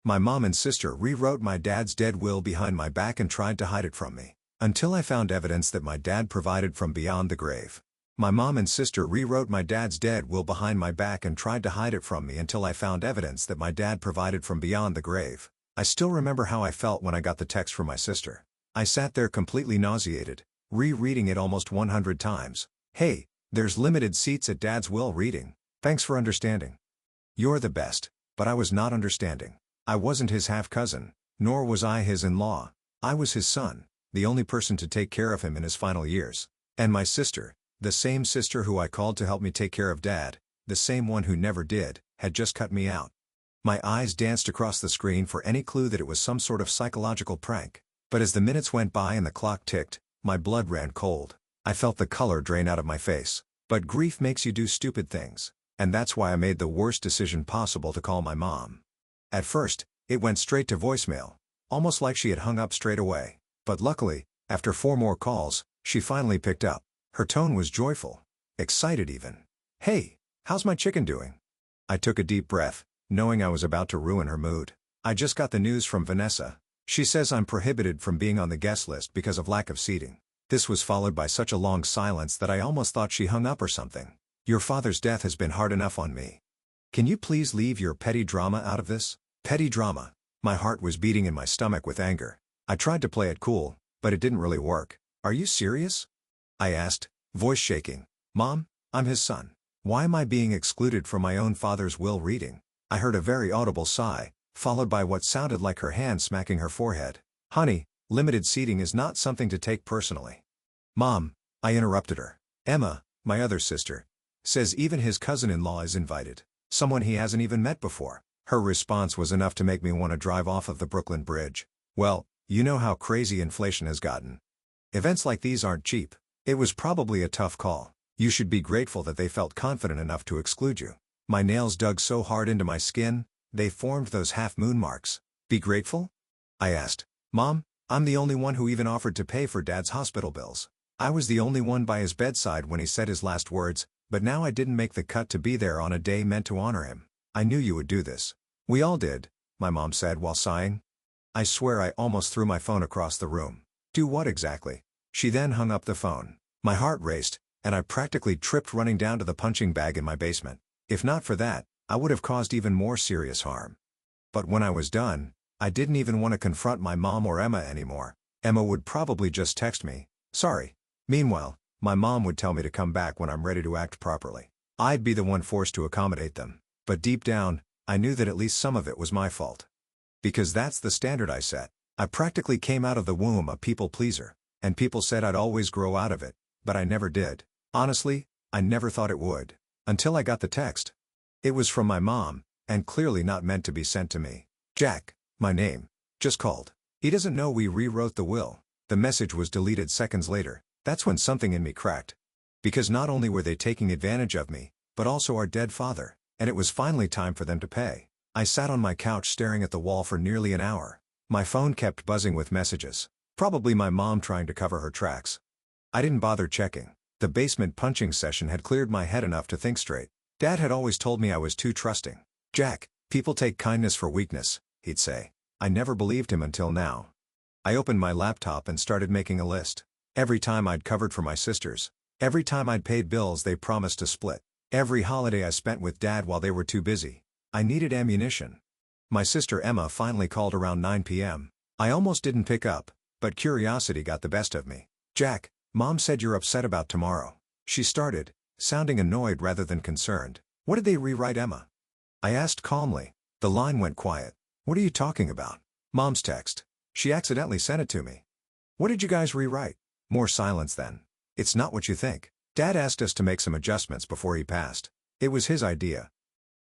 My mom and sister rewrote my dad's dead will behind my back and tried to hide it from me, until I found evidence that my dad provided from beyond the grave. My mom and sister rewrote my dad's dead will behind my back and tried to hide it from me until I found evidence that my dad provided from beyond the grave. I still remember how I felt when I got the text from my sister. I sat there completely nauseated, rereading it almost 100 times. Hey, there's limited seats at Dad's will reading. Thanks for understanding. You're the best. But I was not understanding. I wasn't his half-cousin, nor was I his in-law. I was his son, the only person to take care of him in his final years. And my sister, the same sister who I called to help me take care of Dad, the same one who never did, had just cut me out. My eyes danced across the screen for any clue that it was some sort of psychological prank. But as the minutes went by and the clock ticked, my blood ran cold. I felt the color drain out of my face. But grief makes you do stupid things. And that's why I made the worst decision possible to call my mom. At first, it went straight to voicemail, almost like she had hung up straight away. But luckily, after 4 more calls, she finally picked up. Her tone was joyful, excited even. "Hey, how's my chicken doing?" I took a deep breath, knowing I was about to ruin her mood. "I just got the news from Vanessa. She says I'm prohibited from being on the guest list because of lack of seating." This was followed by such a long silence that I almost thought she hung up or something. "Your father's death has been hard enough on me. Can you please leave your petty drama out of this?" Petty drama. My heart was beating in my stomach with anger. I tried to play it cool, but it didn't really work. "Are you serious?" I asked, voice shaking. "Mom, I'm his son. Why am I being excluded from my own father's will reading?" I heard a very audible sigh, followed by what sounded like her hand smacking her forehead. "Honey, limited seating is not something to take personally." "Mom," I interrupted her. "Emma, my other sister, says even his cousin-in-law is invited. Someone he hasn't even met before." Her response was enough to make me want to drive off of the Brooklyn Bridge. Well, you know how crazy inflation has gotten. Events like these aren't cheap. It was probably a tough call. You should be grateful that they felt confident enough to exclude you. My nails dug so hard into my skin, they formed those half-moon marks. "Be grateful?" I asked. "Mom, I'm the only one who even offered to pay for Dad's hospital bills. I was the only one by his bedside when he said his last words, but now I didn't make the cut to be there on a day meant to honor him. I knew you would do this." "We all did," my mom said while sighing. I swear I almost threw my phone across the room. "Do what exactly?" She then hung up the phone. My heart raced, and I practically tripped running down to the punching bag in my basement. If not for that, I would have caused even more serious harm. But when I was done, I didn't even want to confront my mom or Emma anymore. Emma would probably just text me, "Sorry." Meanwhile, my mom would tell me to come back when I'm ready to act properly. I'd be the one forced to accommodate them. But deep down, I knew that at least some of it was my fault. Because that's the standard I set. I practically came out of the womb a people pleaser, and people said I'd always grow out of it, but I never did. Honestly, I never thought it would. Until I got the text. It was from my mom, and clearly not meant to be sent to me. "Jack, my name, just called. He doesn't know we rewrote the will." The message was deleted seconds later. That's when something in me cracked. Because not only were they taking advantage of me, but also our dead father, and it was finally time for them to pay. I sat on my couch staring at the wall for nearly an hour. My phone kept buzzing with messages. Probably my mom trying to cover her tracks. I didn't bother checking. The basement punching session had cleared my head enough to think straight. Dad had always told me I was too trusting. "Jack, people take kindness for weakness," he'd say. I never believed him until now. I opened my laptop and started making a list. Every time I'd covered for my sisters. Every time I'd paid bills they promised to split. Every holiday I spent with Dad while they were too busy. I needed ammunition. My sister Emma finally called around 9 p.m. I almost didn't pick up, but curiosity got the best of me. "Jack, Mom said you're upset about tomorrow." She started, sounding annoyed rather than concerned. "What did they rewrite, Emma?" I asked calmly. The line went quiet. "What are you talking about?" "Mom's text. She accidentally sent it to me." "What did you guys rewrite?" More silence then. "It's not what you think. Dad asked us to make some adjustments before he passed. It was his idea."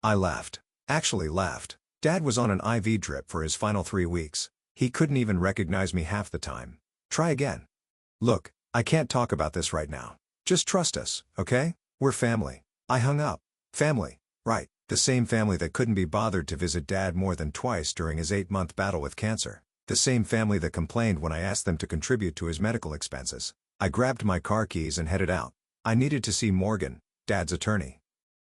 I laughed. Actually laughed. Dad was on an IV drip for his final 3 weeks. He couldn't even recognize me half the time. "Try again." "Look, I can't talk about this right now. Just trust us, okay? We're family." I hung up. Family, right, the same family that couldn't be bothered to visit Dad more than twice during his 8-month battle with cancer. The same family that complained when I asked them to contribute to his medical expenses. I grabbed my car keys and headed out. I needed to see Morgan, Dad's attorney.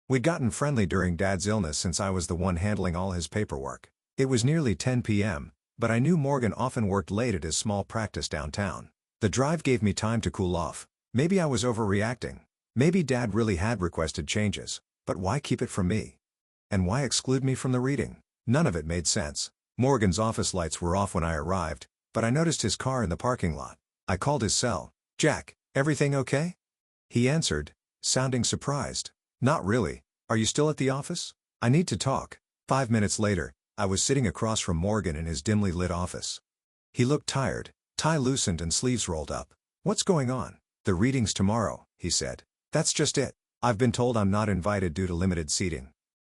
We'd gotten friendly during Dad's illness since I was the one handling all his paperwork. It was nearly 10 p.m., but I knew Morgan often worked late at his small practice downtown. The drive gave me time to cool off. Maybe I was overreacting. Maybe Dad really had requested changes, but why keep it from me? And why exclude me from the reading? None of it made sense. Morgan's office lights were off when I arrived, but I noticed his car in the parking lot. I called his cell. "Jack, everything okay?" He answered, sounding surprised. "Not really. Are you still at the office? I need to talk." 5 minutes later, I was sitting across from Morgan in his dimly lit office. He looked tired, tie loosened and sleeves rolled up. "What's going on?" "The reading's tomorrow," he said. "That's just it. I've been told I'm not invited due to limited seating."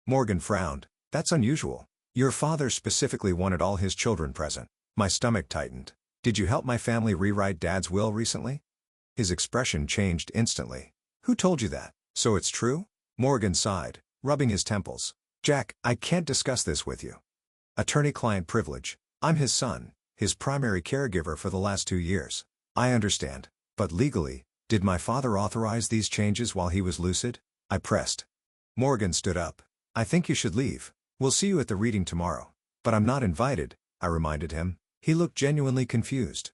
Morgan frowned. "That's unusual. Your father specifically wanted all his children present." My stomach tightened. "Did you help my family rewrite Dad's will recently?" His expression changed instantly. "Who told you that?" "So it's true?" Morgan sighed, rubbing his temples. "Jack, I can't discuss this with you. Attorney-client privilege. I'm his son, his primary caregiver for the last 2 years. I understand. But legally, did my father authorize these changes while he was lucid?" I pressed. Morgan stood up. "I think you should leave. We'll see you at the reading tomorrow." "But I'm not invited," I reminded him. He looked genuinely confused.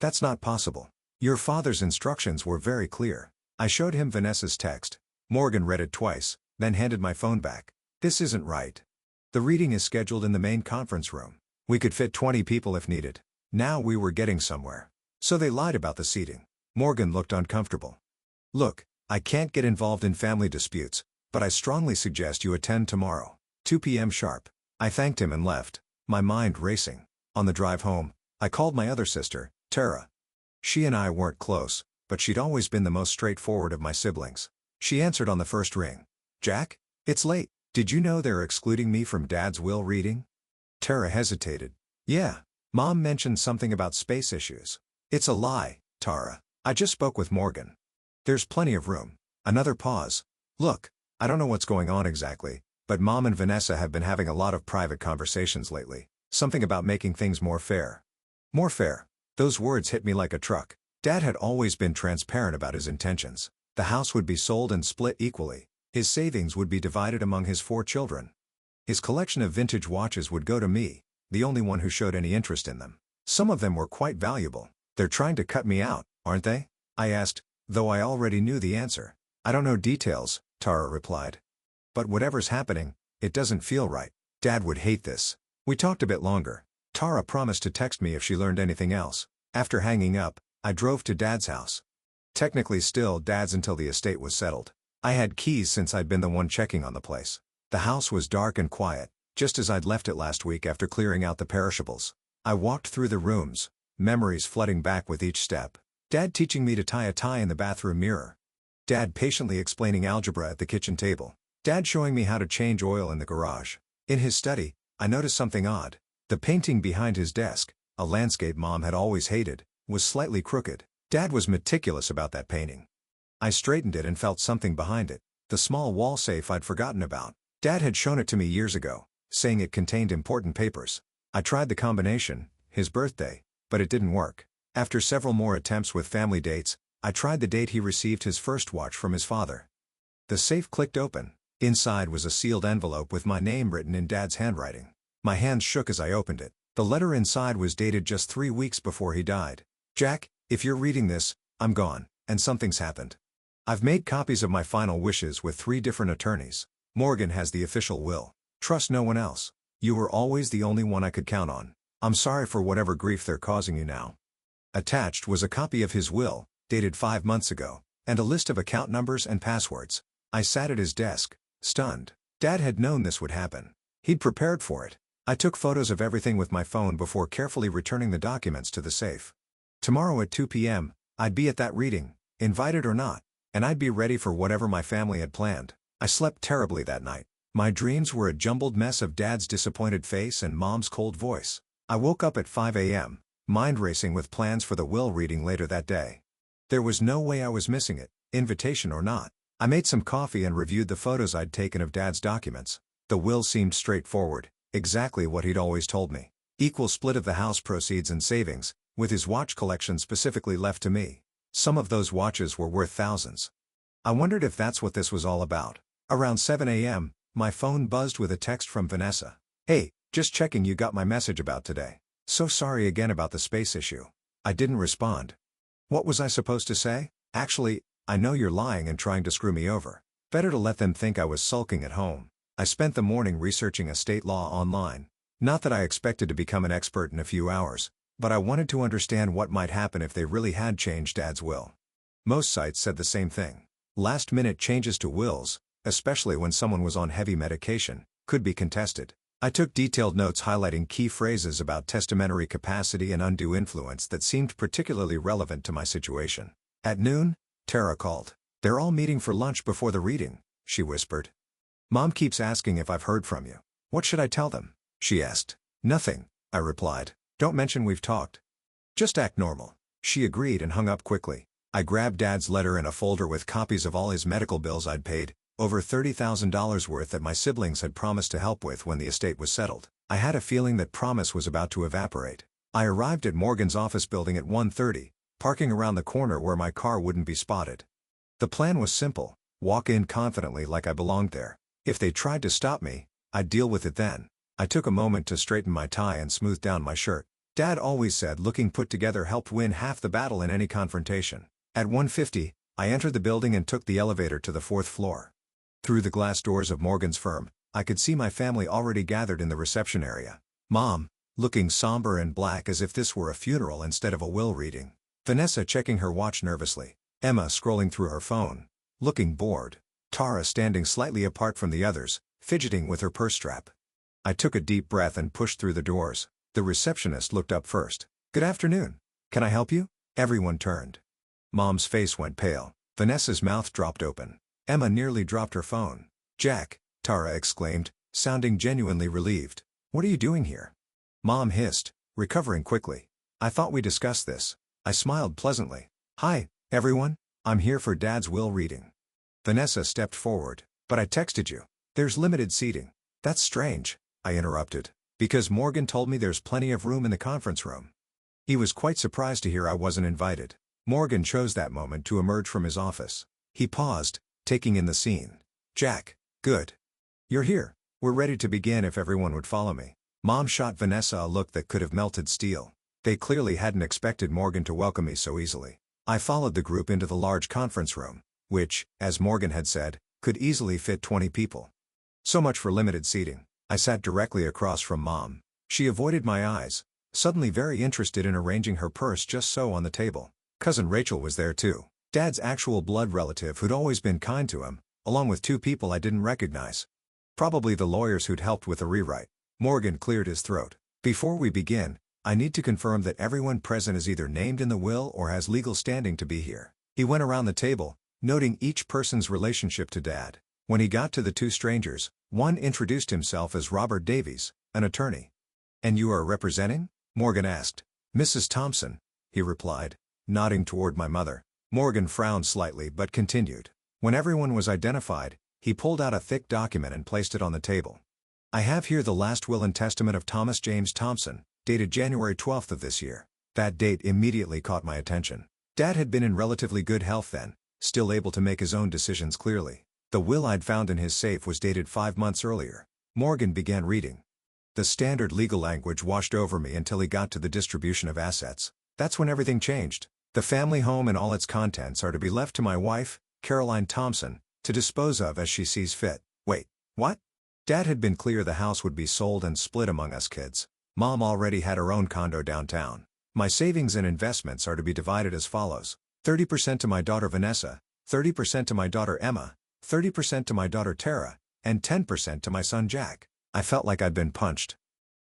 "That's not possible. Your father's instructions were very clear." I showed him Vanessa's text. Morgan read it twice, then handed my phone back. "This isn't right. The reading is scheduled in the main conference room. We could fit 20 people if needed." Now we were getting somewhere. "So they lied about the seating." Morgan looked uncomfortable. "Look, I can't get involved in family disputes, but I strongly suggest you attend tomorrow, 2 p.m. sharp." I thanked him and left, my mind racing. On the drive home, I called my other sister, Tara. She and I weren't close, but she'd always been the most straightforward of my siblings. She answered on the first ring. "Jack, it's late. Did you know they're excluding me from Dad's will reading?" Tara hesitated. "Yeah, Mom mentioned something about space issues." "It's a lie, Tara. I just spoke with Morgan. There's plenty of room." Another pause. "Look, I don't know what's going on exactly, but Mom and Vanessa have been having a lot of private conversations lately. Something about making things more fair." More fair. Those words hit me like a truck. Dad had always been transparent about his intentions. The house would be sold and split equally. His savings would be divided among his 4 children. His collection of vintage watches would go to me, the only one who showed any interest in them. Some of them were quite valuable. "They're trying to cut me out, aren't they?" I asked, though I already knew the answer. "I don't know details," Tara replied. "But whatever's happening, it doesn't feel right. Dad would hate this." We talked a bit longer. Tara promised to text me if she learned anything else. After hanging up, I drove to Dad's house. Technically still Dad's until the estate was settled. I had keys since I'd been the one checking on the place. The house was dark and quiet, just as I'd left it last week after clearing out the perishables. I walked through the rooms, memories flooding back with each step. Dad teaching me to tie a tie in the bathroom mirror. Dad patiently explaining algebra at the kitchen table. Dad showing me how to change oil in the garage. In his study, I noticed something odd. The painting behind his desk, a landscape Mom had always hated, was slightly crooked. Dad was meticulous about that painting. I straightened it and felt something behind it. The small wall safe I'd forgotten about. Dad had shown it to me years ago, saying it contained important papers. I tried the combination, his birthday, but it didn't work. After several more attempts with family dates, I tried the date he received his first watch from his father. The safe clicked open. Inside was a sealed envelope with my name written in Dad's handwriting. My hands shook as I opened it. The letter inside was dated just 3 weeks before he died. "Jack, if you're reading this, I'm gone, and something's happened. I've made copies of my final wishes with 3 different attorneys. Morgan has the official will. Trust no one else. You were always the only one I could count on. I'm sorry for whatever grief they're causing you now." Attached was a copy of his will, dated 5 months ago, and a list of account numbers and passwords. I sat at his desk, stunned. Dad had known this would happen. He'd prepared for it. I took photos of everything with my phone before carefully returning the documents to the safe. Tomorrow at 2 p.m., I'd be at that reading, invited or not, and I'd be ready for whatever my family had planned. I slept terribly that night. My dreams were a jumbled mess of Dad's disappointed face and Mom's cold voice. I woke up at 5 a.m., mind racing with plans for the will reading later that day. There was no way I was missing it, invitation or not. I made some coffee and reviewed the photos I'd taken of Dad's documents. The will seemed straightforward, exactly what he'd always told me. Equal split of the house proceeds and savings, with his watch collection specifically left to me. Some of those watches were worth thousands. I wondered if that's what this was all about. Around 7 a.m., my phone buzzed with a text from Vanessa. "Hey, Just checking you got my message about today. So sorry again about the space issue. I didn't respond. What was I supposed to say? Actually, I know you're lying and trying to screw me over. Better to let them think I was sulking at home. I spent the morning researching estate law online. Not that I expected to become an expert in a few hours, but I wanted to understand what might happen if they really had changed Dad's will. Most sites said the same thing. Last-minute changes to wills, especially when someone was on heavy medication, could be contested. I took detailed notes highlighting key phrases about testamentary capacity and undue influence that seemed particularly relevant to my situation. At noon, Tara called. "They're all meeting for lunch before the reading," she whispered. "Mom keeps asking if I've heard from you. What should I tell them?" she asked. "Nothing," I replied. "Don't mention we've talked. Just act normal." She agreed and hung up quickly. I grabbed Dad's letter in a folder with copies of all his medical bills I'd paid, over $30,000 worth that my siblings had promised to help with when the estate was settled. I had a feeling that promise was about to evaporate. I arrived at Morgan's office building at 1:30, parking around the corner where my car wouldn't be spotted. The plan was simple: walk in confidently like I belonged there. If they tried to stop me, I'd deal with it then. I took a moment to straighten my tie and smooth down my shirt. Dad always said looking put together helped win half the battle in any confrontation. At 1:50, I entered the building and took the elevator to the 4th floor. Through the glass doors of Morgan's firm, I could see my family already gathered in the reception area. Mom, looking somber and black as if this were a funeral instead of a will reading. Vanessa checking her watch nervously. Emma scrolling through her phone, looking bored. Tara standing slightly apart from the others, fidgeting with her purse strap. I took a deep breath and pushed through the doors. The receptionist looked up first. "Good afternoon. Can I help you?" Everyone turned. Mom's face went pale. Vanessa's mouth dropped open. Emma nearly dropped her phone. "Jack," Tara exclaimed, sounding genuinely relieved. "What are you doing here?" Mom hissed, recovering quickly. "I thought we discussed this." I smiled pleasantly. "Hi, everyone. I'm here for Dad's will reading." Vanessa stepped forward. "But I texted you. There's limited seating." "That's strange," I interrupted. "Because Morgan told me there's plenty of room in the conference room." He was quite surprised to hear I wasn't invited. Morgan chose that moment to emerge from his office. He paused, taking in the scene. "Jack, good. You're here. We're ready to begin if everyone would follow me." Mom shot Vanessa a look that could have melted steel. They clearly hadn't expected Morgan to welcome me so easily. I followed the group into the large conference room, which, as Morgan had said, could easily fit 20 people. So much for limited seating. I sat directly across from Mom. She avoided my eyes, suddenly very interested in arranging her purse just so on the table. Cousin Rachel was there too. Dad's actual blood relative who'd always been kind to him, along with 2 people I didn't recognize. Probably the lawyers who'd helped with the rewrite. Morgan cleared his throat. "Before we begin, I need to confirm that everyone present is either named in the will or has legal standing to be here." He went around the table, noting each person's relationship to Dad. When he got to the 2 strangers, one introduced himself as Robert Davies, an attorney. "And you are representing?" Morgan asked. "Mrs. Thompson," he replied, nodding toward my mother. Morgan frowned slightly but continued. When everyone was identified, he pulled out a thick document and placed it on the table. "I have here the last will and testament of Thomas James Thompson, dated January 12th of this year." That date immediately caught my attention. Dad had been in relatively good health then, still able to make his own decisions clearly. The will I'd found in his safe was dated 5 months earlier. Morgan began reading. The standard legal language washed over me until he got to the distribution of assets. That's when everything changed. "The family home and all its contents are to be left to my wife, Caroline Thompson, to dispose of as she sees fit." Wait, what? Dad had been clear the house would be sold and split among us kids. Mom already had her own condo downtown. My savings and investments are to be divided as follows: 30% to my daughter Vanessa, 30% to my daughter Emma, 30% to my daughter Tara, and 10% to my son Jack. I felt like I'd been punched.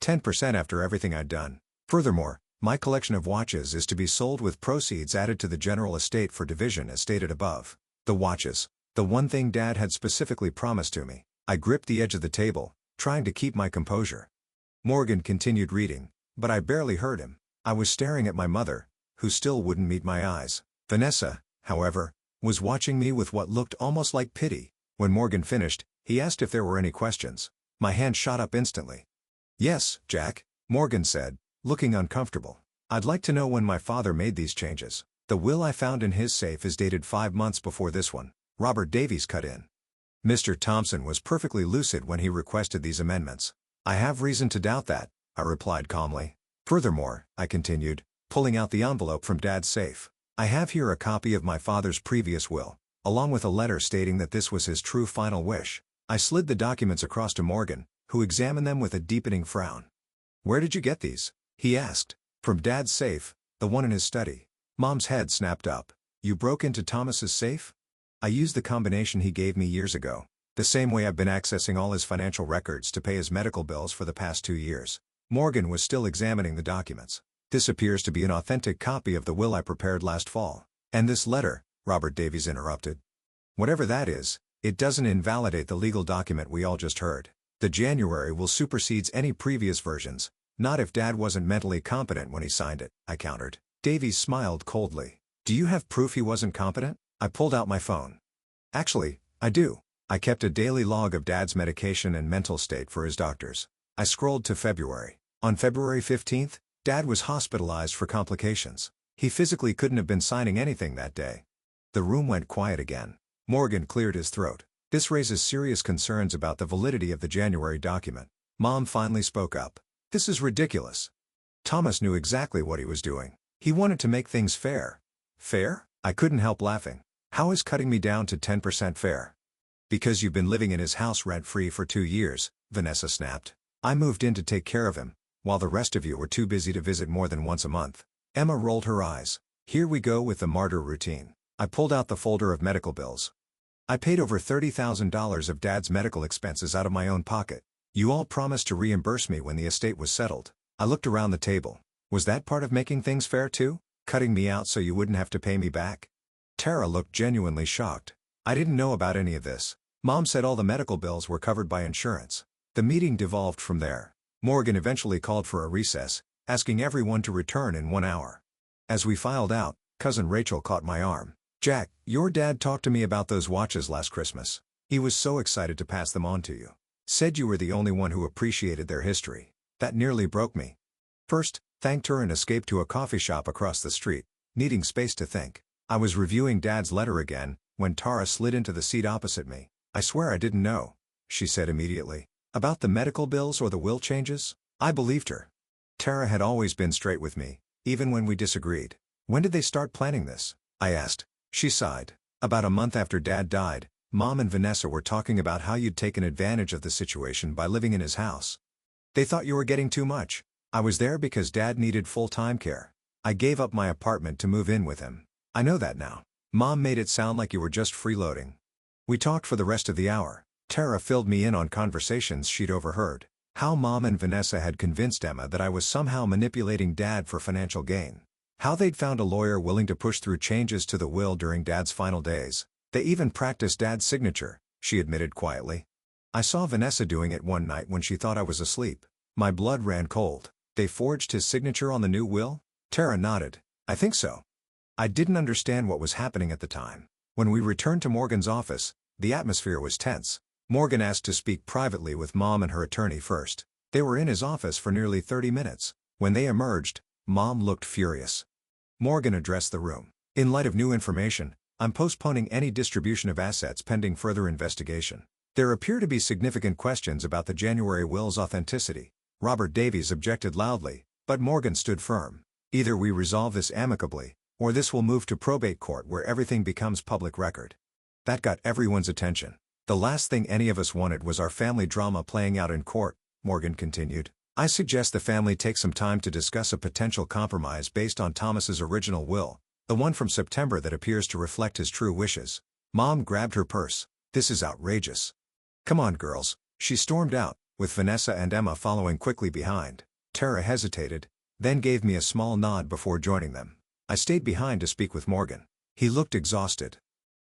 10% after everything I'd done. Furthermore, my collection of watches is to be sold with proceeds added to the general estate for division as stated above. The watches. The one thing Dad had specifically promised to me. I gripped the edge of the table, trying to keep my composure. Morgan continued reading, but I barely heard him. I was staring at my mother, who still wouldn't meet my eyes. Vanessa, however, was watching me with what looked almost like pity. When Morgan finished, he asked if there were any questions. My hand shot up instantly. "Yes, Jack," Morgan said, looking uncomfortable. "I'd like to know when my father made these changes." "The will I found in his safe is dated 5 months before this one," Robert Davies cut in. Mr. Thompson was perfectly lucid when he requested these amendments. I have reason to doubt that, I replied calmly. Furthermore, I continued, pulling out the envelope from Dad's safe, I have here a copy of my father's previous will, along with a letter stating that this was his true final wish. I slid the documents across to Morgan, who examined them with a deepening frown. Where did you get these? He asked. From Dad's safe, the one in his study. Mom's head snapped up. You broke into Thomas's safe? I used the combination he gave me years ago, the same way I've been accessing all his financial records to pay his medical bills for the past 2 years. Morgan was still examining the documents. This appears to be an authentic copy of the will I prepared last fall. And this letter, Robert Davies interrupted. Whatever that is, it doesn't invalidate the legal document we all just heard. The January will supersedes any previous versions, not if Dad wasn't mentally competent when he signed it, I countered. Davies smiled coldly. Do you have proof he wasn't competent? I pulled out my phone. Actually, I do. I kept a daily log of Dad's medication and mental state for his doctors. I scrolled to February. On February 15th, Dad was hospitalized for complications. He physically couldn't have been signing anything that day. The room went quiet again. Morgan cleared his throat. This raises serious concerns about the validity of the January document. Mom finally spoke up. This is ridiculous. Thomas knew exactly what he was doing. He wanted to make things fair. Fair? I couldn't help laughing. How is cutting me down to 10% fair? Because you've been living in his house rent-free for 2 years, Vanessa snapped. I moved in to take care of him, while the rest of you were too busy to visit more than once a month. Emma rolled her eyes. Here we go with the martyr routine. I pulled out the folder of medical bills. I paid over $30,000 of Dad's medical expenses out of my own pocket. You all promised to reimburse me when the estate was settled. I looked around the table. Was that part of making things fair too? Cutting me out so you wouldn't have to pay me back? Tara looked genuinely shocked. I didn't know about any of this. Mom said all the medical bills were covered by insurance. The meeting devolved from there. Morgan eventually called for a recess, asking everyone to return in 1 hour. As we filed out, Cousin Rachel caught my arm. Jack, your dad talked to me about those watches last Christmas. He was so excited to pass them on to you. Said you were the only one who appreciated their history. That nearly broke me. First, thanked her and escaped to a coffee shop across the street, needing space to think. I was reviewing Dad's letter again, when Tara slid into the seat opposite me. I swear I didn't know, she said immediately. About the medical bills or the will changes? I believed her. Tara had always been straight with me, even when we disagreed. When did they start planning this? I asked. She sighed. About a month after Dad died, Mom and Vanessa were talking about how you'd taken advantage of the situation by living in his house. They thought you were getting too much. I was there because Dad needed full-time care. I gave up my apartment to move in with him. I know that now. Mom made it sound like you were just freeloading. We talked for the rest of the hour. Tara filled me in on conversations she'd overheard. How Mom and Vanessa had convinced Emma that I was somehow manipulating Dad for financial gain. How they'd found a lawyer willing to push through changes to the will during Dad's final days. They even practiced Dad's signature, she admitted quietly. I saw Vanessa doing it one night when she thought I was asleep. My blood ran cold. They forged his signature on the new will? Tara nodded. I think so. I didn't understand what was happening at the time. When we returned to Morgan's office, the atmosphere was tense. Morgan asked to speak privately with Mom and her attorney first. They were in his office for nearly 30 minutes. When they emerged, Mom looked furious. Morgan addressed the room. In light of new information, I'm postponing any distribution of assets pending further investigation. There appear to be significant questions about the January will's authenticity. Robert Davies objected loudly, but Morgan stood firm. Either we resolve this amicably, or this will move to probate court where everything becomes public record. That got everyone's attention. The last thing any of us wanted was our family drama playing out in court, Morgan continued. I suggest the family take some time to discuss a potential compromise based on Thomas's original will, the one from September that appears to reflect his true wishes. Mom grabbed her purse. This is outrageous. Come on, girls. She stormed out, with Vanessa and Emma following quickly behind. Tara hesitated, then gave me a small nod before joining them. I stayed behind to speak with Morgan. He looked exhausted.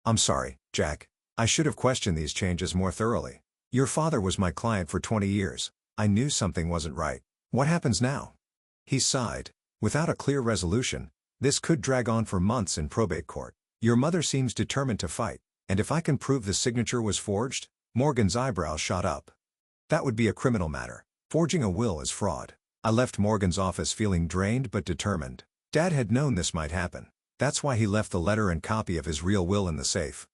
I'm sorry, Jack. I should have questioned these changes more thoroughly. Your father was my client for 20 years. I knew something wasn't right. What happens now? He sighed. Without a clear resolution, this could drag on for months in probate court. Your mother seems determined to fight, and if I can prove the signature was forged, Morgan's eyebrows shot up. That would be a criminal matter. Forging a will is fraud. I left Morgan's office feeling drained but determined. Dad had known this might happen. That's why he left the letter and copy of his real will in the safe.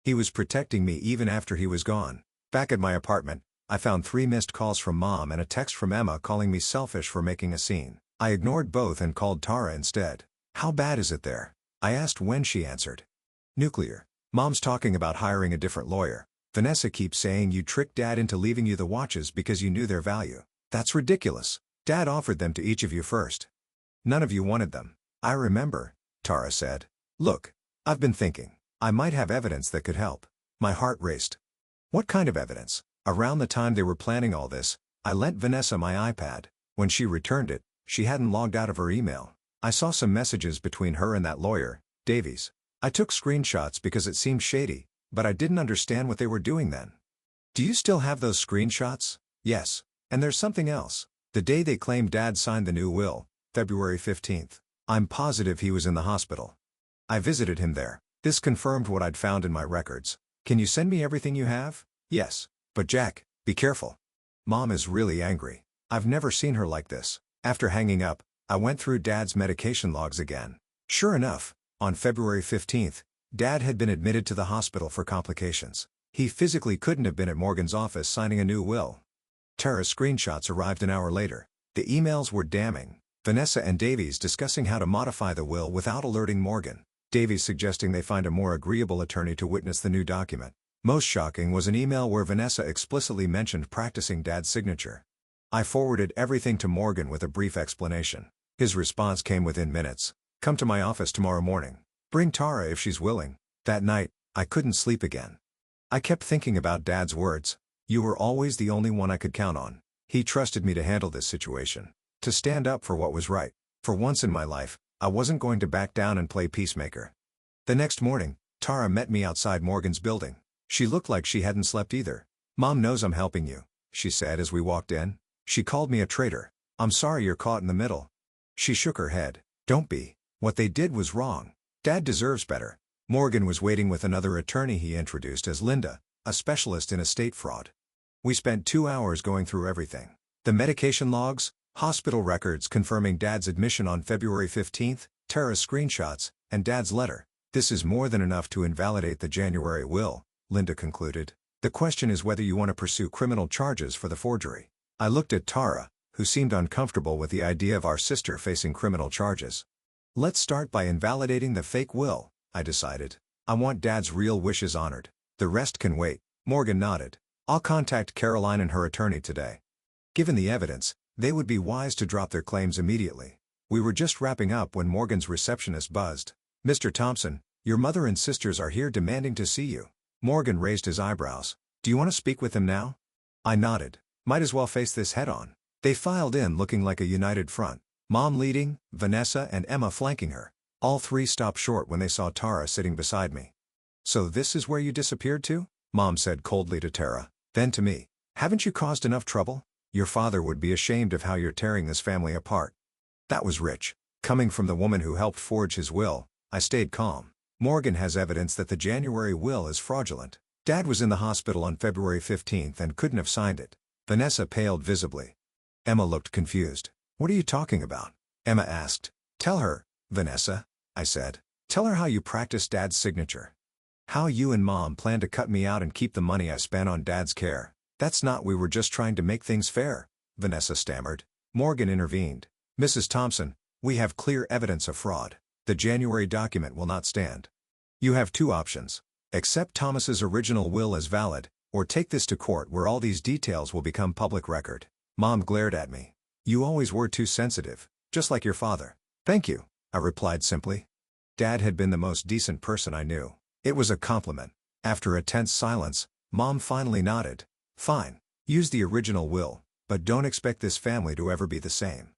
He was protecting me even after he was gone. Back at my apartment, I found 3 missed calls from Mom and a text from Emma calling me selfish for making a scene. I ignored both and called Tara instead. "How bad is it there?" I asked when she answered. "Nuclear. Mom's talking about hiring a different lawyer. Vanessa keeps saying you tricked Dad into leaving you the watches because you knew their value. That's ridiculous. Dad offered them to each of you first. None of you wanted them." "I remember," Tara said. "Look, I've been thinking. I might have evidence that could help." My heart raced. "What kind of evidence?" Around the time they were planning all this, I lent Vanessa my iPad. When she returned it, she hadn't logged out of her email. I saw some messages between her and that lawyer, Davies. I took screenshots because it seemed shady, but I didn't understand what they were doing then. "Do you still have those screenshots?" "Yes. And there's something else. The day they claimed Dad signed the new will, February 15th. I'm positive he was in the hospital. I visited him there. This confirmed what I'd found in my records. Can you send me everything you have?" "Yes. But Jack, be careful. Mom is really angry. I've never seen her like this." After hanging up, I went through Dad's medication logs again. Sure enough, on February 15th, Dad had been admitted to the hospital for complications. He physically couldn't have been at Morgan's office signing a new will. Tara's screenshots arrived an hour later. The emails were damning. Vanessa and Davies discussing how to modify the will without alerting Morgan. Davies suggesting they find a more agreeable attorney to witness the new document. Most shocking was an email where Vanessa explicitly mentioned practicing Dad's signature. I forwarded everything to Morgan with a brief explanation. His response came within minutes. "Come to my office tomorrow morning. Bring Tara if she's willing." That night, I couldn't sleep again. I kept thinking about Dad's words. "You were always the only one I could count on." He trusted me to handle this situation, to stand up for what was right. For once in my life, I wasn't going to back down and play peacemaker. The next morning, Tara met me outside Morgan's building. She looked like she hadn't slept either. "Mom knows I'm helping you," she said as we walked in. "She called me a traitor. I'm sorry you're caught in the middle." She shook her head. "Don't be. What they did was wrong. Dad deserves better." Morgan was waiting with another attorney he introduced as Linda, a specialist in estate fraud. We spent 2 hours going through everything. The medication logs, hospital records confirming Dad's admission on February 15th, Tara's screenshots, and Dad's letter. "This is more than enough to invalidate the January will," Linda concluded. "The question is whether you want to pursue criminal charges for the forgery." I looked at Tara, who seemed uncomfortable with the idea of our sister facing criminal charges. "Let's start by invalidating the fake will," I decided. "I want Dad's real wishes honored. The rest can wait." Morgan nodded. "I'll contact Caroline and her attorney today. Given the evidence, they would be wise to drop their claims immediately." We were just wrapping up when Morgan's receptionist buzzed. "Mr. Thompson, your mother and sisters are here demanding to see you." Morgan raised his eyebrows. "Do you want to speak with them now?" I nodded. Might as well face this head-on. They filed in looking like a united front. Mom leading, Vanessa and Emma flanking her. All 3 stopped short when they saw Tara sitting beside me. "So this is where you disappeared to?" Mom said coldly to Tara. Then to me, "Haven't you caused enough trouble? Your father would be ashamed of how you're tearing this family apart." That was rich. Coming from the woman who helped forge his will, I stayed calm. Morgan has evidence that the January will is fraudulent. Dad was in the hospital on February 15th and couldn't have signed it. Vanessa paled visibly. Emma looked confused. "What are you talking about?" Emma asked. "Tell her, Vanessa," I said. "Tell her how you practiced Dad's signature. How you and Mom plan to cut me out and keep the money I spent on Dad's care." "That's not, we were just trying to make things fair," Vanessa stammered. Morgan intervened. "Mrs. Thompson, we have clear evidence of fraud. The January document will not stand. You have 2 options. Accept Thomas's original will as valid, or take this to court where all these details will become public record." Mom glared at me. "You always were too sensitive, just like your father." "Thank you," I replied simply. Dad had been the most decent person I knew. It was a compliment. After a tense silence, Mom finally nodded. "Fine. Use the original will, but don't expect this family to ever be the same."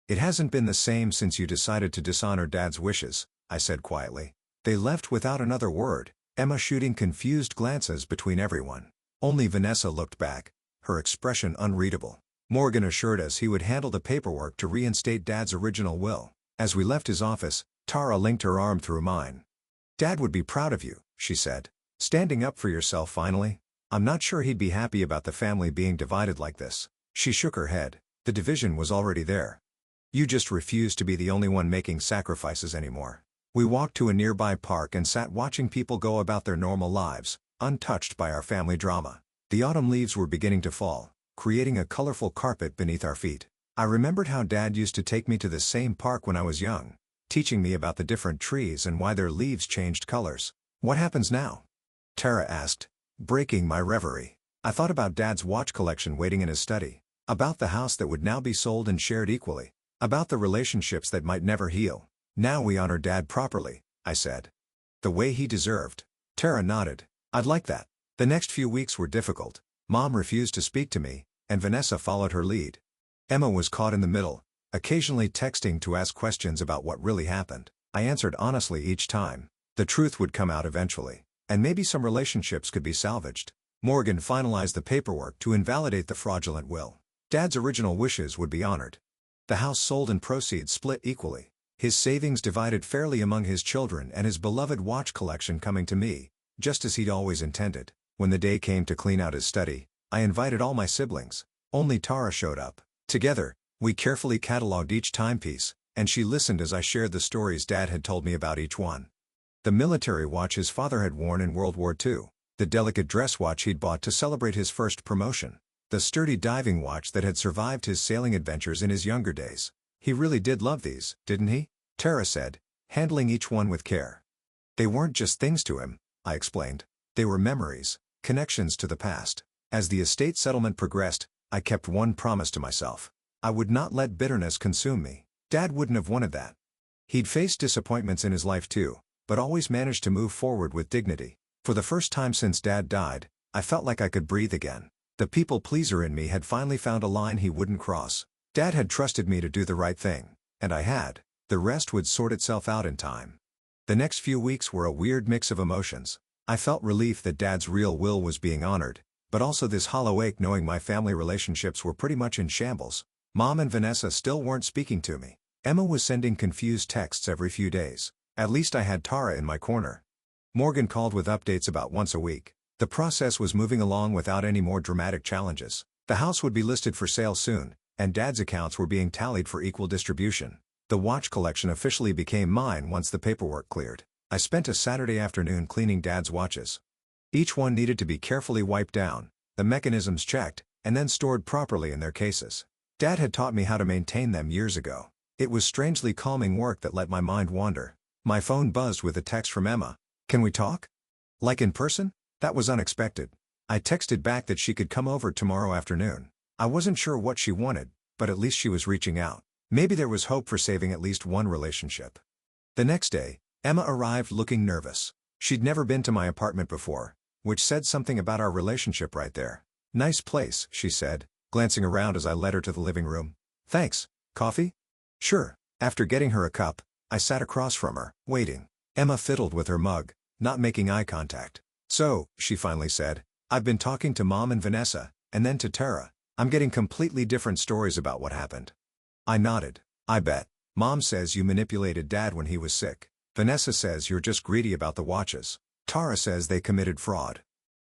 "It hasn't been the same since you decided to dishonor Dad's wishes," I said quietly. They left without another word, Emma shooting confused glances between everyone. Only Vanessa looked back, her expression unreadable. Morgan assured us he would handle the paperwork to reinstate Dad's original will. As we left his office, Tara linked her arm through mine. "Dad would be proud of you," she said. "Standing up for yourself finally. I'm not sure he'd be happy about the family being divided like this." She shook her head. "The division was already there. You just refuse to be the only one making sacrifices anymore." We walked to a nearby park and sat watching people go about their normal lives, untouched by our family drama. The autumn leaves were beginning to fall, creating a colorful carpet beneath our feet. I remembered how Dad used to take me to the same park when I was young, teaching me about the different trees and why their leaves changed colors. What happens now? Tara asked, breaking my reverie. I thought about Dad's watch collection waiting in his study, about the house that would now be sold and shared equally, about the relationships that might never heal. Now we honor Dad properly, I said. The way he deserved. Tara nodded. I'd like that. The next few weeks were difficult. Mom refused to speak to me, and Vanessa followed her lead. Emma was caught in the middle, occasionally texting to ask questions about what really happened. I answered honestly each time. The truth would come out eventually, and maybe some relationships could be salvaged. Morgan finalized the paperwork to invalidate the fraudulent will. Dad's original wishes would be honored. The house sold and proceeds split equally. His savings divided fairly among his children and his beloved watch collection coming to me, just as he'd always intended. When the day came to clean out his study, I invited all my siblings. Only Tara showed up. Together, we carefully cataloged each timepiece, and she listened as I shared the stories Dad had told me about each one. The military watch his father had worn in World War II, the delicate dress watch he'd bought to celebrate his first promotion, the sturdy diving watch that had survived his sailing adventures in his younger days. He really did love these, didn't he? Tara said, handling each one with care. They weren't just things to him, I explained. They were memories, connections to the past. As the estate settlement progressed, I kept one promise to myself. I would not let bitterness consume me. Dad wouldn't have wanted that. He'd faced disappointments in his life too, but always managed to move forward with dignity. For the first time since Dad died, I felt like I could breathe again. The people-pleaser in me had finally found a line he wouldn't cross. Dad had trusted me to do the right thing, and I had. The rest would sort itself out in time. The next few weeks were a weird mix of emotions. I felt relief that Dad's real will was being honored, but also this hollow ache knowing my family relationships were pretty much in shambles. Mom and Vanessa still weren't speaking to me. Emma was sending confused texts every few days. At least I had Tara in my corner. Morgan called with updates about once a week. The process was moving along without any more dramatic challenges. The house would be listed for sale soon, and Dad's accounts were being tallied for equal distribution. The watch collection officially became mine once the paperwork cleared. I spent a Saturday afternoon cleaning Dad's watches. Each one needed to be carefully wiped down, the mechanisms checked, and then stored properly in their cases. Dad had taught me how to maintain them years ago. It was strangely calming work that let my mind wander. My phone buzzed with a text from Emma. Can we talk? Like in person? That was unexpected. I texted back that she could come over tomorrow afternoon. I wasn't sure what she wanted, but at least she was reaching out. Maybe there was hope for saving at least one relationship. The next day, Emma arrived looking nervous. She'd never been to my apartment before, which said something about our relationship right there. Nice place, she said, glancing around as I led her to the living room. Thanks. Coffee? Sure. After getting her a cup, I sat across from her, waiting. Emma fiddled with her mug, not making eye contact. So, she finally said, I've been talking to Mom and Vanessa, and then to Tara. I'm getting completely different stories about what happened. I nodded. I bet. Mom says you manipulated Dad when he was sick. Vanessa says you're just greedy about the watches. Tara says they committed fraud.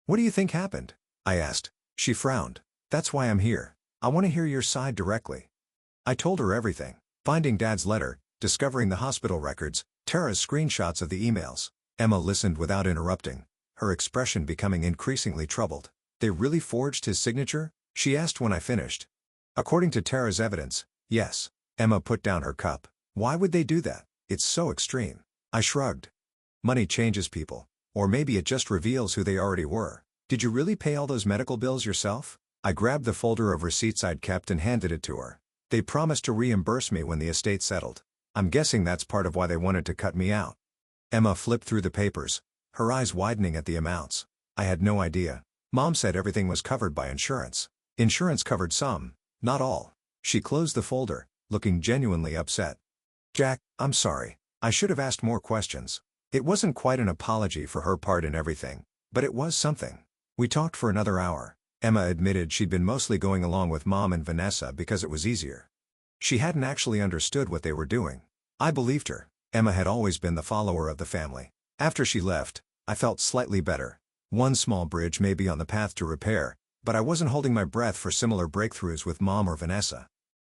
What do you think happened? I asked. She frowned. That's why I'm here. I want to hear your side directly. I told her everything. Finding Dad's letter, discovering the hospital records, Tara's screenshots of the emails. Emma listened without interrupting, her expression becoming increasingly troubled. They really forged his signature? She asked when I finished. According to Tara's evidence, yes. Emma put down her cup. Why would they do that? It's so extreme. I shrugged. Money changes people. Or maybe it just reveals who they already were. Did you really pay all those medical bills yourself? I grabbed the folder of receipts I'd kept and handed it to her. They promised to reimburse me when the estate settled. I'm guessing that's part of why they wanted to cut me out. Emma flipped through the papers, her eyes widening at the amounts. I had no idea. Mom said everything was covered by insurance. Insurance covered some, not all. She closed the folder, looking genuinely upset. Jack, I'm sorry. I should have asked more questions. It wasn't quite an apology for her part in everything, but it was something. We talked for another hour. Emma admitted she'd been mostly going along with Mom and Vanessa because it was easier. She hadn't actually understood what they were doing. I believed her. Emma had always been the follower of the family. After she left, I felt slightly better. One small bridge may be on the path to repair, but I wasn't holding my breath for similar breakthroughs with Mom or Vanessa.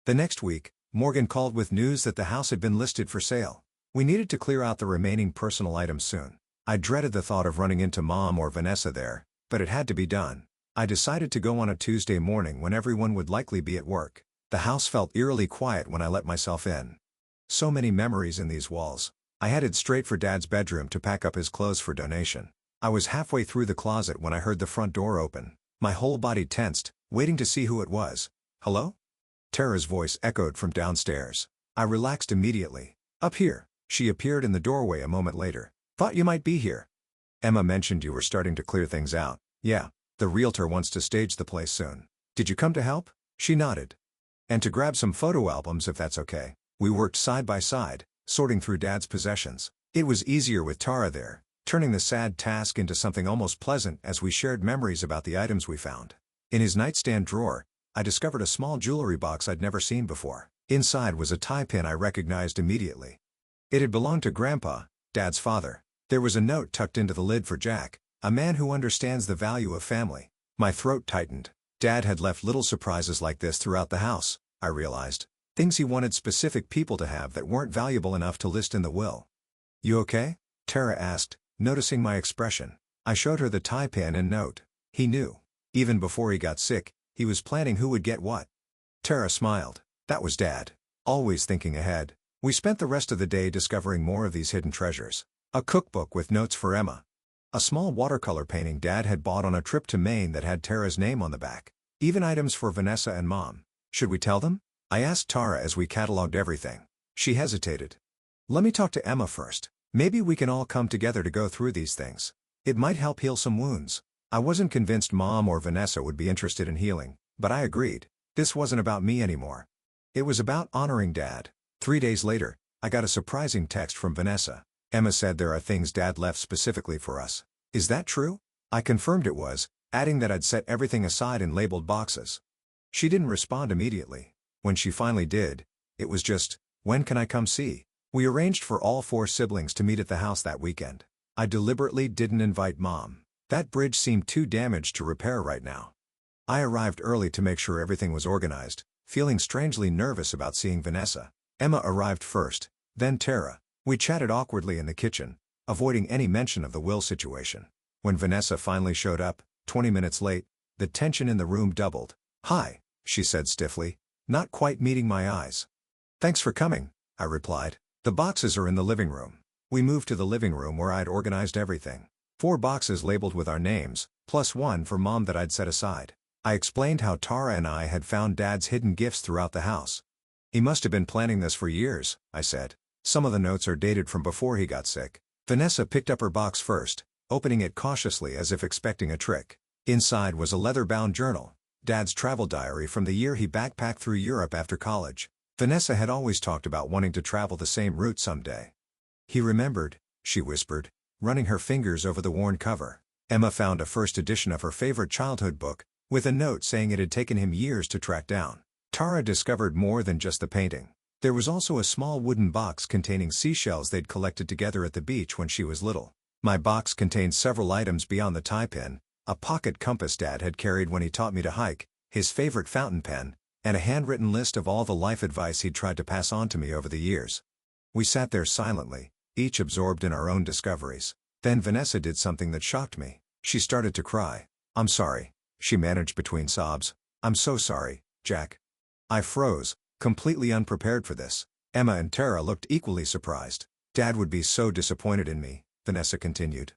The next week, Morgan called with news that the house had been listed for sale. We needed to clear out the remaining personal items soon. I dreaded the thought of running into Mom or Vanessa there, but it had to be done. I decided to go on a Tuesday morning when everyone would likely be at work. The house felt eerily quiet when I let myself in. So many memories in these walls. I headed straight for Dad's bedroom to pack up his clothes for donation. I was halfway through the closet when I heard the front door open. My whole body tensed, waiting to see who it was. "Hello?" Tara's voice echoed from downstairs. I relaxed immediately. "Up here." She appeared in the doorway a moment later. "Thought you might be here. Emma mentioned you were starting to clear things out." "Yeah. The realtor wants to stage the place soon." "Did you come to help?" She nodded. "And to grab some photo albums if that's okay." We worked side by side, sorting through Dad's possessions. It was easier with Tara there, turning the sad task into something almost pleasant as we shared memories about the items we found. In his nightstand drawer, I discovered a small jewelry box I'd never seen before. Inside was a tie pin I recognized immediately. It had belonged to Grandpa, Dad's father. There was a note tucked into the lid for Jack, a man who understands the value of family. My throat tightened. Dad had left little surprises like this throughout the house, I realized. Things he wanted specific people to have that weren't valuable enough to list in the will. "You okay?" Tara asked, noticing my expression. I showed her the tie pin and note. He knew. Even before he got sick, he was planning who would get what. Tara smiled. That was Dad. Always thinking ahead. We spent the rest of the day discovering more of these hidden treasures. A cookbook with notes for Emma. A small watercolor painting Dad had bought on a trip to Maine that had Tara's name on the back. Even items for Vanessa and Mom. Should we tell them? I asked Tara as we cataloged everything. She hesitated. "Let me talk to Emma first. Maybe we can all come together to go through these things. It might help heal some wounds." I wasn't convinced Mom or Vanessa would be interested in healing, but I agreed. This wasn't about me anymore. It was about honoring Dad. 3 days later, I got a surprising text from Vanessa. "Emma said there are things Dad left specifically for us. Is that true?" I confirmed it was, adding that I'd set everything aside in labeled boxes. She didn't respond immediately. When she finally did, it was just, "When can I come see?" We arranged for all 4 siblings to meet at the house that weekend. I deliberately didn't invite Mom. That bridge seemed too damaged to repair right now. I arrived early to make sure everything was organized, feeling strangely nervous about seeing Vanessa. Emma arrived first, then Tara. We chatted awkwardly in the kitchen, avoiding any mention of the will situation. When Vanessa finally showed up, 20 minutes late, the tension in the room doubled. "Hi," she said stiffly, not quite meeting my eyes. "Thanks for coming," I replied. "The boxes are in the living room." We moved to the living room where I'd organized everything. 4 boxes labeled with our names, plus 1 for Mom that I'd set aside. I explained how Tara and I had found Dad's hidden gifts throughout the house. "He must have been planning this for years," I said. "Some of the notes are dated from before he got sick." Vanessa picked up her box first, opening it cautiously as if expecting a trick. Inside was a leather-bound journal, Dad's travel diary from the year he backpacked through Europe after college. Vanessa had always talked about wanting to travel the same route someday. "He remembered," she whispered, running her fingers over the worn cover. Emma found a first edition of her favorite childhood book, with a note saying it had taken him years to track down. Tara discovered more than just the painting. There was also a small wooden box containing seashells they'd collected together at the beach when she was little. My box contained several items beyond the tie pin: a pocket compass Dad had carried when he taught me to hike, his favorite fountain pen, and a handwritten list of all the life advice he'd tried to pass on to me over the years. We sat there silently, each absorbed in our own discoveries. Then Vanessa did something that shocked me. She started to cry. "I'm sorry," she managed between sobs. "I'm so sorry, Jack." I froze, completely unprepared for this. Emma and Tara looked equally surprised. "Dad would be so disappointed in me," Vanessa continued.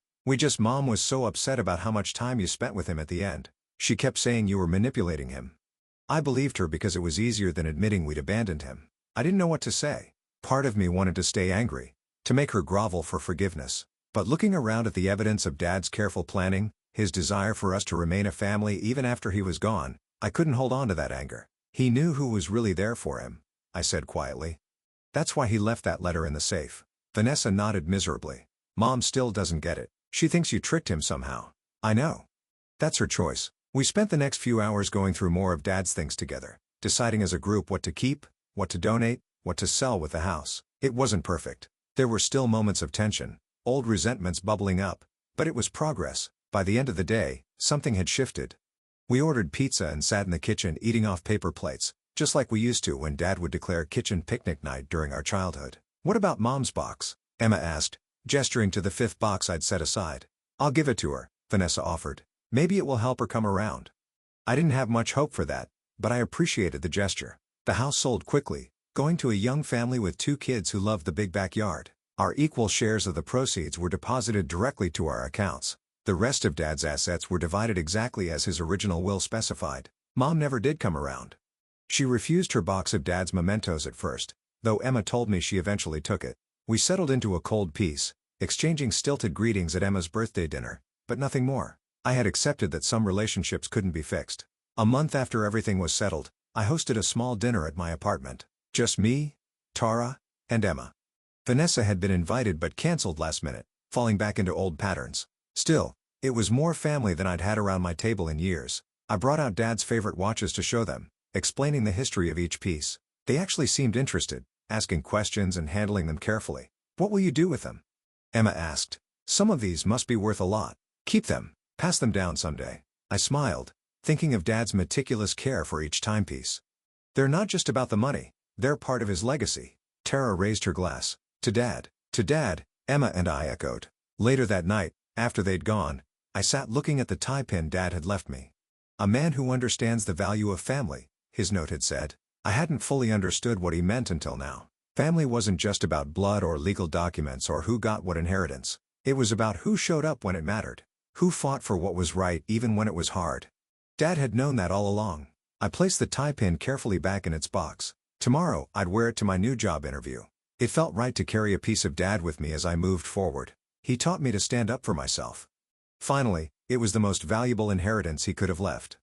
Mom was so upset about how much time you spent with him at the end. She kept saying you were manipulating him." I believed her because it was easier than admitting we'd abandoned him. I didn't know what to say. Part of me wanted to stay angry, to make her grovel for forgiveness. But looking around at the evidence of Dad's careful planning, his desire for us to remain a family even after he was gone, I couldn't hold on to that anger. "He knew who was really there for him," I said quietly. "That's why he left that letter in the safe." Vanessa nodded miserably. "Mom still doesn't get it. She thinks you tricked him somehow." "I know. That's her choice." We spent the next few hours going through more of Dad's things together, deciding as a group what to keep, what to donate, what to sell with the house. It wasn't perfect. There were still moments of tension, old resentments bubbling up, but it was progress. By the end of the day, something had shifted. We ordered pizza and sat in the kitchen eating off paper plates, just like we used to when Dad would declare kitchen picnic night during our childhood. "What about Mom's box?" Emma asked, gesturing to the 5th box I'd set aside. "I'll give it to her," Vanessa offered. Maybe it will help her come around. I didn't have much hope for that, but I appreciated the gesture. The house sold quickly, going to a young family with 2 kids who loved the big backyard. Our equal shares of the proceeds were deposited directly to our accounts. The rest of Dad's assets were divided exactly as his original will specified. Mom never did come around. She refused her box of Dad's mementos at first, though Emma told me she eventually took it. We settled into a cold peace, exchanging stilted greetings at Emma's birthday dinner, but nothing more. I had accepted that some relationships couldn't be fixed. A month after everything was settled, I hosted a small dinner at my apartment. Just me, Tara, and Emma. Vanessa had been invited but cancelled last minute, falling back into old patterns. Still, it was more family than I'd had around my table in years. I brought out Dad's favorite watches to show them, explaining the history of each piece. They actually seemed interested, asking questions and handling them carefully. "What will you do with them?" Emma asked. "Some of these must be worth a lot. Keep them, pass them down someday." I smiled, thinking of Dad's meticulous care for each timepiece. "They're not just about the money, they're part of his legacy." Tara raised her glass. "To Dad." "To Dad," Emma and I echoed. Later that night, after they'd gone, I sat looking at the tie pin Dad had left me. "A man who understands the value of family," his note had said. I hadn't fully understood what he meant until now. Family wasn't just about blood or legal documents or who got what inheritance. It was about who showed up when it mattered, who fought for what was right even when it was hard. Dad had known that all along. I placed the tie pin carefully back in its box. Tomorrow, I'd wear it to my new job interview. It felt right to carry a piece of Dad with me as I moved forward. He taught me to stand up for myself. Finally, it was the most valuable inheritance he could have left.